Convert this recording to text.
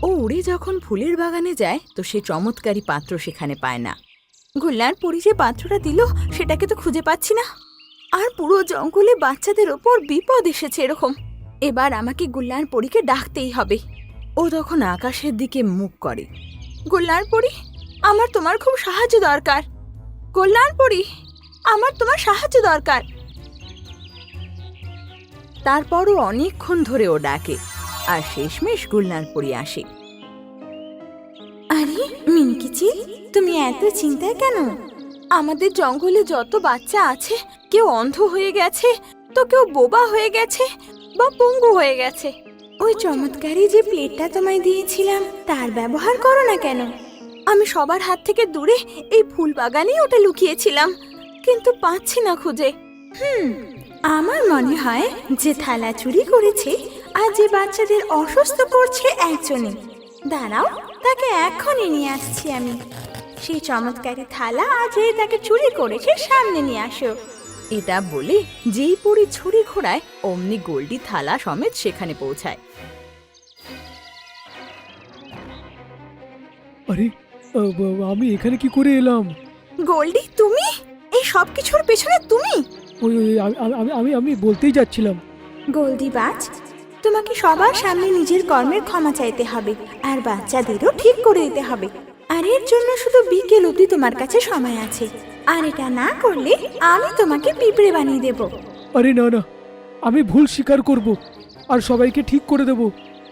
ও উড়ে যখন ফুলের বাগানে যায় তো সে চমৎকারী পাত্র সেখানে পায় না। গুল্লার পরি যে পাত্রটা দিল সেটাকে তো খুঁজে পাচ্ছি না। আর পুরো জঙ্গলে বাচ্চাদের ওপর বিপদ এসেছে এরকম। এবার আমাকে গুল্লার পরীকে ডাকতেই হবে। ও তখন আকাশের দিকে মুখ করে। গুল্লার পরি, আমার তোমার খুব সাহায্য দরকার। গুল্লার পরি, আমার তোমার সাহায্য দরকার। তারপরও অনেকক্ষণ ধরে ও ডাকে, আর শেষমেশ গুল্লার পরি আসে। আরে মিনকিচি, তুমি এত চিন্তায় কেন? আমাদের জঙ্গলে যত বাচ্চা আছে কেউ অন্ধ হয়ে গেছে, তো কেউ বোবা হয়ে গেছে বা পঙ্গু হয়ে গেছে। ওই চমৎকারী যে প্লেটটা তোমায় দিয়েছিলাম তার ব্যবহার করো না কেন? আমি সবার হাত থেকে দূরে এই ফুল বাগানেই ওটা লুকিয়েছিলাম, কিন্তু পাচ্ছি না খুঁজে। আমার মনে হয় যে থালা চুরি করেছে আর যে বাচ্চাদের অসুস্থ করছে একজনই। দাঁড়াও, তাকে এখনই নিয়ে আসছি আমি। সেই চমৎকারী থালা আর যে তাকে চুরি করেছে সামনে নিয়ে আসো। এটা বলে যেই পরি ছুরি ঘোড়ায় অমনি গোল্ডি থালা সমেত সেখানে পৌঁছায়। আরে আমি এখানে কি করে এলাম? গোল্ডি, তুমি? এই সব কিছুর পেছনে তুমি? ওই ওই, আমি বলতেই যাচ্ছিলাম। গোল্ডি বাজ, তোমাকে সবার সামনে নিজের কর্মের ক্ষমা চাইতে হবে আর বাচ্চাদেরও ঠিক করে দিতে হবে। আর এর জন্য শুধু বিকেল অবধি তোমার কাছে সময় আছে। আর এটা না করলে আমি তোমাকে পিঁপড়ে বানিয়ে দেব। আরে না না, আমি ভুল স্বীকার করব আর সবাইকে ঠিক করে দেব।